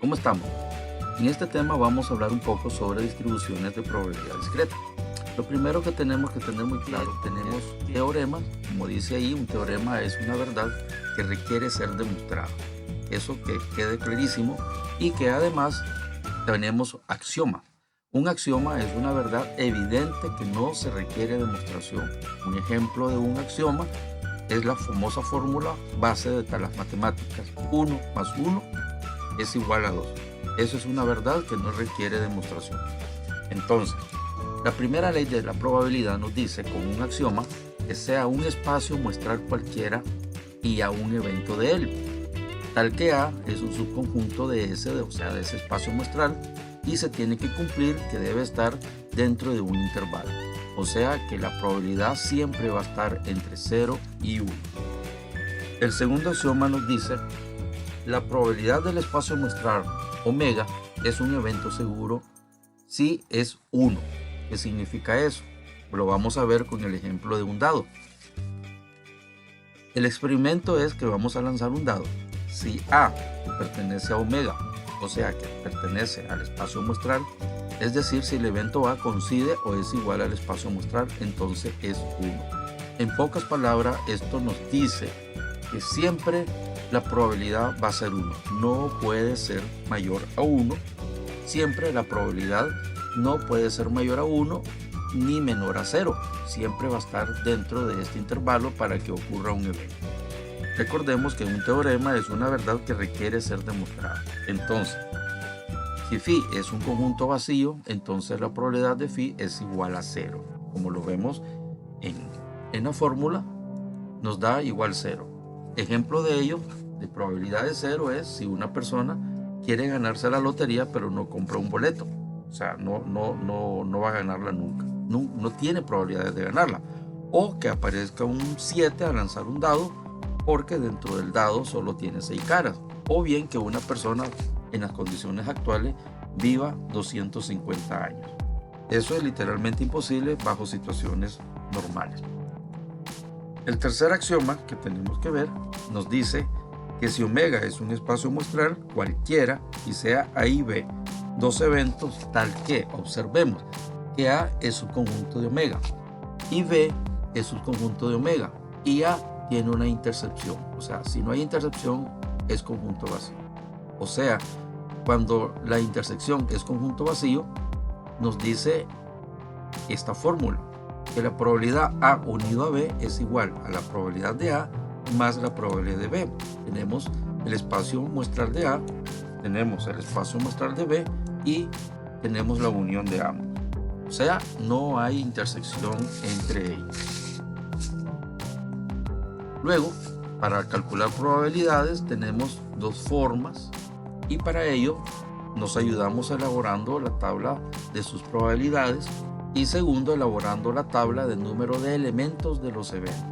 ¿Cómo estamos? En este tema vamos a hablar un poco sobre distribuciones de probabilidad discreta. Lo primero que tenemos que tener muy claro, tenemos teoremas. Como dice ahí, un teorema es una verdad que requiere ser demostrada. Eso que quede clarísimo, y que además tenemos axioma. Un axioma es una verdad evidente que no se requiere demostración. Un ejemplo de un axioma es la famosa fórmula base de las matemáticas: 1 más 1 es igual a 2. Eso es una verdad que no requiere demostración. Entonces, la primera ley de la probabilidad nos dice, con un axioma, que sea un espacio muestral cualquiera y a un evento de él, tal que A es un subconjunto de ese, o sea, de ese espacio muestral, y se tiene que cumplir que debe estar dentro de un intervalo. O sea que la probabilidad siempre va a estar entre 0 y 1. El segundo axioma nos dice: la probabilidad del espacio muestral omega es un evento seguro si es 1. ¿Qué significa eso? Lo vamos a ver con el ejemplo de un dado. El experimento es que vamos a lanzar un dado. Si A pertenece a omega, o sea que pertenece al espacio muestral, es decir, si el evento A coincide o es igual al espacio muestral, entonces es 1. En pocas palabras, esto nos dice que siempre la probabilidad va a ser 1. No puede ser mayor a 1. Siempre la probabilidad no puede ser mayor a 1 ni menor a 0. Siempre va a estar dentro de este intervalo para que ocurra un evento. Recordemos que un teorema es una verdad que requiere ser demostrada. Entonces, si phi es un conjunto vacío, entonces la probabilidad de phi es igual a 0. Como lo vemos en la fórmula, nos da igual 0. Ejemplo de ello, de probabilidad de 0, es si una persona quiere ganarse la lotería pero no compra un boleto. O sea, no va a ganarla nunca. No tiene probabilidades de ganarla. O que aparezca un 7 al lanzar un dado, porque dentro del dado solo tiene 6 caras. O bien que una persona en las condiciones actuales viva 250 años. Eso es literalmente imposible bajo situaciones normales. El tercer axioma que tenemos que ver nos dice que si omega es un espacio muestral cualquiera y sea A y B dos eventos, tal que observemos que A es subconjunto de omega y B es subconjunto de omega y A tiene una intercepción. O sea, si no hay intercepción, es conjunto vacío. O sea, cuando la intersección es conjunto vacío, nos dice esta fórmula, que la probabilidad A unido a B es igual a la probabilidad de A más la probabilidad de B. Tenemos el espacio muestral de A, tenemos el espacio muestral de B y tenemos la unión de ambos. O sea, no hay intersección entre ellos. Luego, para calcular probabilidades tenemos dos formas, y para ello nos ayudamos elaborando la tabla de sus probabilidades y segundo, elaborando la tabla de número de elementos de los eventos.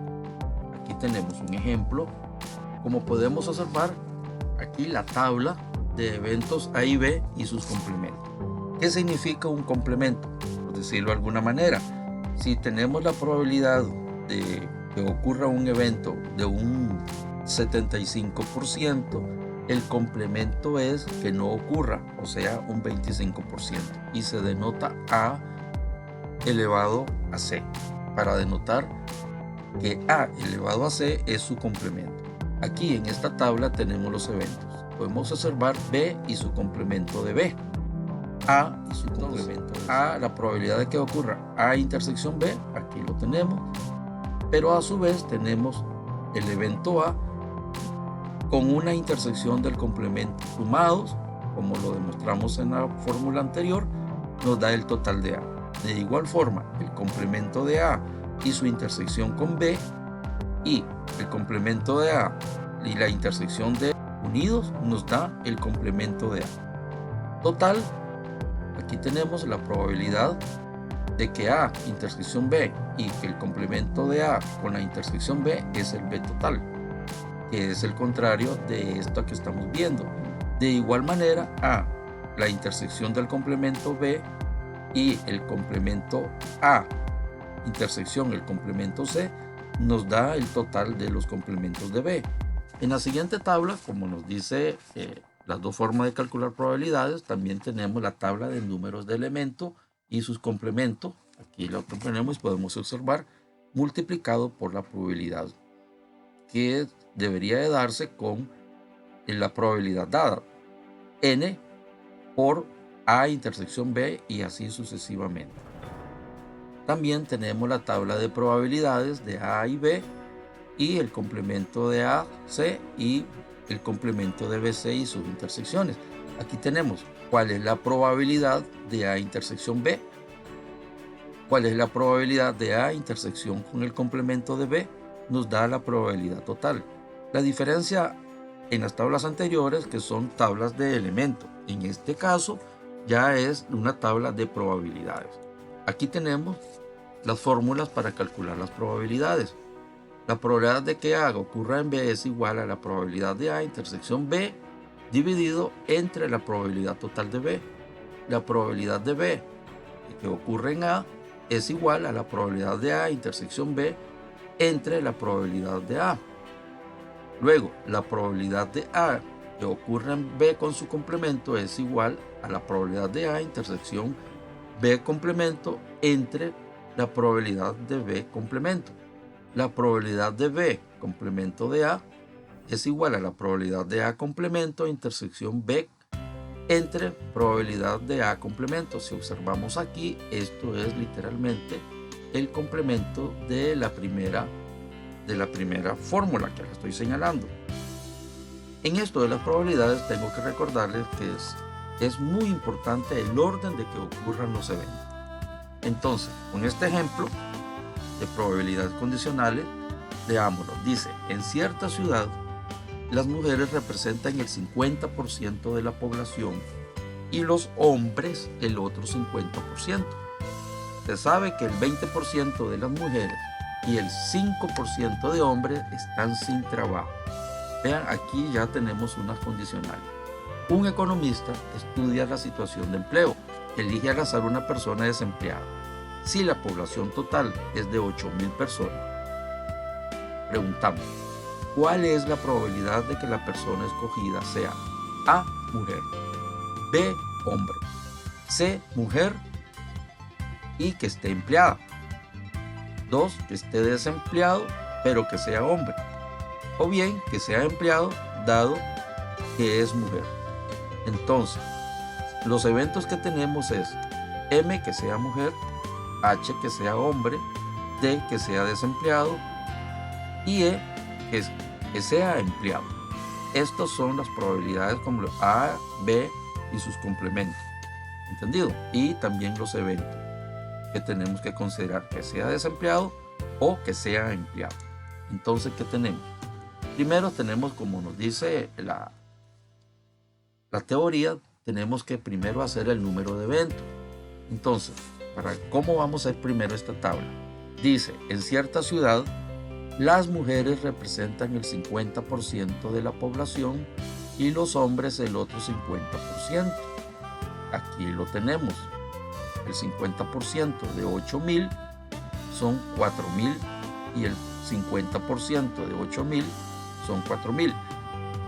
Aquí tenemos un ejemplo. Como podemos observar, aquí la tabla de eventos A y B y sus complementos. ¿Qué significa un complemento? Por decirlo de alguna manera, si tenemos la probabilidad de que ocurra un evento de un 75%, el complemento es que no ocurra, o sea, un 25%, y se denota A elevado a C, para denotar que A elevado a C es su complemento. Aquí en esta tabla tenemos los eventos. Podemos observar B y su complemento de B, A y su complemento de C. A, la probabilidad de que ocurra A intersección B, aquí lo tenemos, pero a su vez tenemos el evento A con una intersección del complemento sumados, como lo demostramos en la fórmula anterior, nos da el total de A. De igual forma, el complemento de A y su intersección con B y el complemento de A y la intersección de unidos nos da el complemento de A. Total, aquí tenemos la probabilidad de que A intersección B y que el complemento de A con la intersección B es el B total, que es el contrario de esto que estamos viendo. De igual manera, A, la intersección del complemento B y el complemento A, intersección el complemento C, nos da el total de los complementos de B. En la siguiente tabla, como nos dice las dos formas de calcular probabilidades. También tenemos la tabla de números de elemento y sus complementos. Aquí lo tenemos y podemos observar multiplicado por la probabilidad que debería de darse con la probabilidad dada, n por a intersección b, y así sucesivamente. También tenemos la tabla de probabilidades de a y b y el complemento de a, c y el complemento de bc y sus intersecciones. Aquí tenemos cuál es la probabilidad de a intersección b, cuál es la probabilidad de a intersección con el complemento de b, nos da la probabilidad total. La diferencia en las tablas anteriores, que son tablas de elemento, en este caso ya es una tabla de probabilidades. Aquí tenemos las fórmulas para calcular las probabilidades. La probabilidad de que A ocurra en B es igual a la probabilidad de A intersección B dividido entre la probabilidad total de B. La probabilidad de B de que ocurra en A es igual a la probabilidad de A intersección B entre la probabilidad de A. Luego, la probabilidad de A que ocurra en B con su complemento es igual a la probabilidad de A intersección B complemento entre la probabilidad de B complemento. La probabilidad de B complemento de A es igual a la probabilidad de A complemento intersección B entre probabilidad de A complemento. Si observamos aquí, esto es literalmente el complemento de la primera fórmula que les estoy señalando. En esto de las probabilidades tengo que recordarles que es muy importante el orden de que ocurran los eventos. Entonces, con este ejemplo de probabilidades condicionales, veámoslo. Dice, en cierta ciudad, las mujeres representan el 50% de la población y los hombres el otro 50%. Se sabe que el 20% de las mujeres y el 5% de hombres están sin trabajo. Vean, aquí ya tenemos unas condicionales. Un economista estudia la situación de empleo. Elige al azar una persona desempleada. Si la población total es de 8.000 personas, preguntamos, ¿cuál es la probabilidad de que la persona escogida sea A, mujer, B, hombre, C, mujer y que esté empleada? 2, que esté desempleado pero que sea hombre, o bien que sea empleado dado que es mujer. Entonces, los eventos que tenemos es M, que sea mujer, H, que sea hombre, D, que sea desempleado y E, que sea empleado. Estas son las probabilidades como A, B y sus complementos. ¿Entendido? Y también los eventos que tenemos que considerar, que sea desempleado o que sea empleado. Entonces, ¿qué tenemos? Primero tenemos, como nos dice la teoría, tenemos que primero hacer el número de eventos. Entonces, ¿cómo vamos a hacer primero esta tabla? Dice, en cierta ciudad, las mujeres representan el 50% de la población y los hombres el otro 50%. Aquí lo tenemos. El 50% de 8.000 son 4.000 y el 50% de 8.000 son 4.000.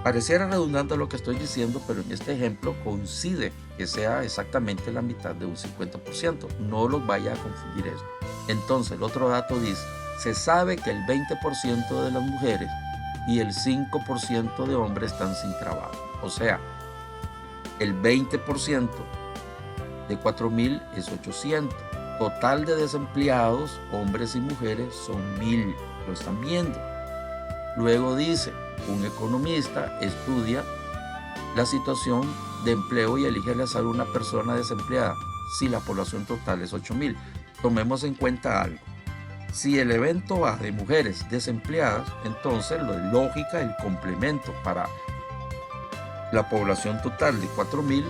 Pareciera redundante lo que estoy diciendo, pero en este ejemplo coincide que sea exactamente la mitad de un 50%. No los vaya a confundir eso. Entonces, el otro dato dice, se sabe que el 20% de las mujeres y el 5% de hombres están sin trabajo. O sea, el 20% de 4.000 es 800. Total de desempleados, hombres y mujeres, son 1.000. Lo están viendo. Luego dice, un economista estudia la situación de empleo y elige al azar una persona desempleada si la población total es 8.000. Tomemos en cuenta algo. Si el evento va de mujeres desempleadas, entonces lo de lógica, el complemento para la población total de 4.000,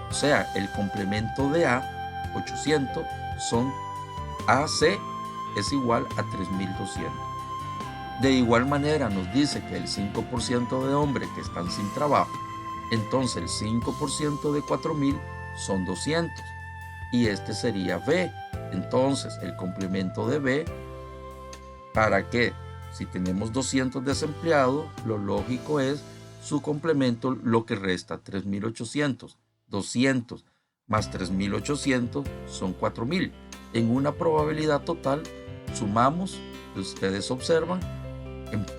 o sea, el complemento de A, 800, son AC es igual a 3.200. De igual manera nos dice que el 5% de hombres que están sin trabajo, entonces el 5% de 4.000 son 200 y este sería B. Entonces el complemento de B, ¿para qué? Si tenemos 200 desempleados, lo lógico es su complemento, lo que resta 3.800. 200 más 3.800 son 4.000. En una probabilidad total sumamos, ustedes observan,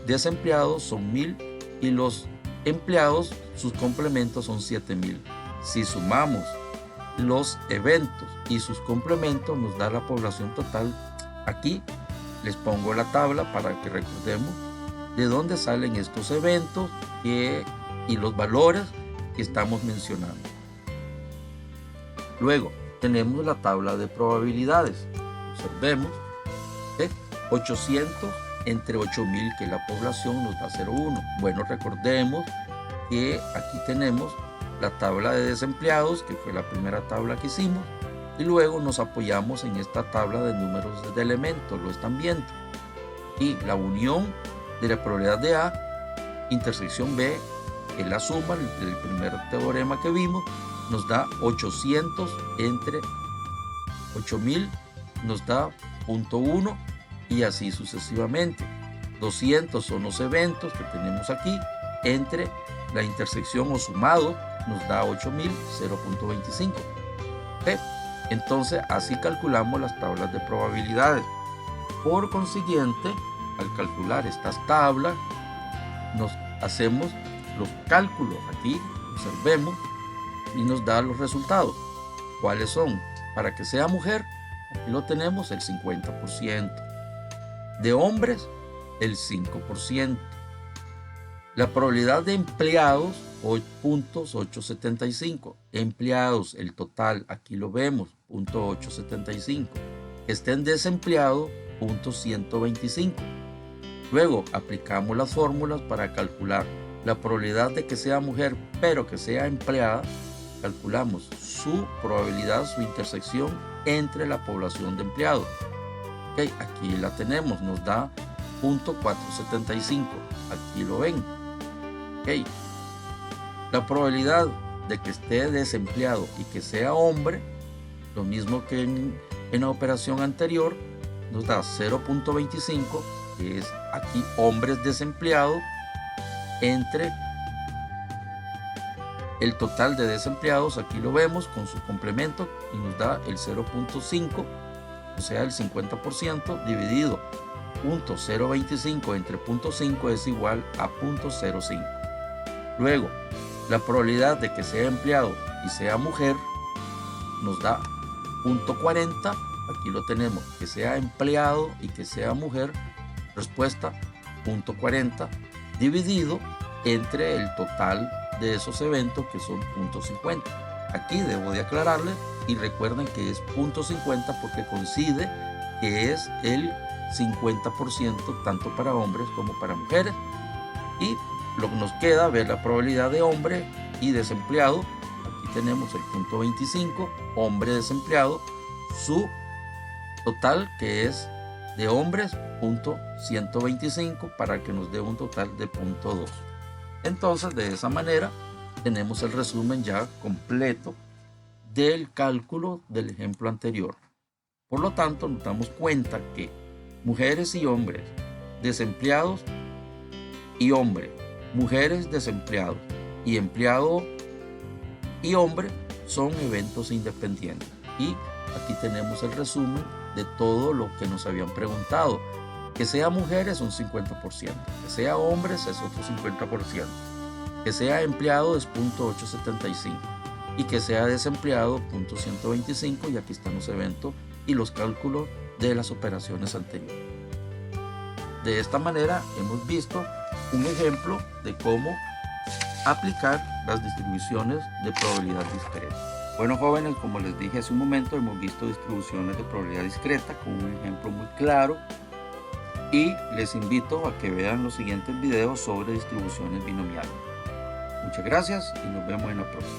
desempleados son 1.000 y los empleados, sus complementos son 7.000. Si sumamos los eventos y sus complementos nos da la población total. Aquí les pongo la tabla para que recordemos de dónde salen estos eventos y los valores que estamos mencionando. Luego tenemos la tabla de probabilidades. Observemos 800 entre 8.000, que la población nos da 0,1. Bueno, recordemos que aquí tenemos la tabla de desempleados, que fue la primera tabla que hicimos, y luego nos apoyamos en esta tabla de números de elementos, lo están viendo. Y la unión de la probabilidad de A, intersección B, es la suma del primer teorema que vimos, nos da 800 entre 8.000, nos da 0,1 y así sucesivamente. 200 son los eventos que tenemos aquí, entre la intersección o sumado nos da 8.000, 0,25. ¿Okay? Entonces así calculamos las tablas de probabilidades. Por consiguiente, al calcular estas tablas, nos hacemos los cálculos aquí, observemos, y nos da los resultados. ¿Cuáles son? Para que sea mujer, aquí lo tenemos, el 50%. De hombres, el 5%. La probabilidad de empleados, 0.875. Empleados, el total, aquí lo vemos, 0.875. Que estén desempleados, 0.125. Luego aplicamos las fórmulas para calcular la probabilidad de que sea mujer, pero que sea empleada. Calculamos su probabilidad, su intersección entre la población de empleados. Okay, aquí la tenemos, nos da 0.475. Aquí lo ven. Okay. La probabilidad de que esté desempleado y que sea hombre, lo mismo que en la operación anterior, nos da 0.25, que es aquí hombres desempleados, entre el total de desempleados, aquí lo vemos con su complemento, y nos da el 0.5, o sea el 50%, dividido 0.025 entre 0.5 es igual a 0.05. Luego, la probabilidad de que sea empleado y sea mujer nos da 0.40, aquí lo tenemos, que sea empleado y que sea mujer, respuesta 0.40, dividido entre el total de esos eventos, que son 0.50. Aquí debo de aclararle, y recuerden que es 0.50 porque coincide que es el 50% tanto para hombres como para mujeres. Y lo que nos queda ver la probabilidad de hombre y desempleado. Aquí tenemos el 0.25, hombre desempleado, su total, que es de hombres 0.125, para que nos dé un total de 0.2. Entonces, de esa manera tenemos el resumen ya completo del cálculo del ejemplo anterior. Por lo tanto, nos damos cuenta que mujeres y hombres desempleados y hombre, mujeres desempleados y empleado y hombre son eventos independientes. Y aquí tenemos el resumen de todo lo que nos habían preguntado. Que sea mujeres un 50%, que sea hombres es otro 50%, que sea empleado es 0.875 y que sea desempleado 0.125, y aquí están los eventos y los cálculos de las operaciones anteriores. De esta manera hemos visto un ejemplo de cómo aplicar las distribuciones de probabilidad discreta. Bueno, jóvenes, como les dije hace un momento, hemos visto distribuciones de probabilidad discreta con un ejemplo muy claro, y les invito a que vean los siguientes videos sobre distribuciones binomiales. Muchas gracias y nos vemos en la próxima.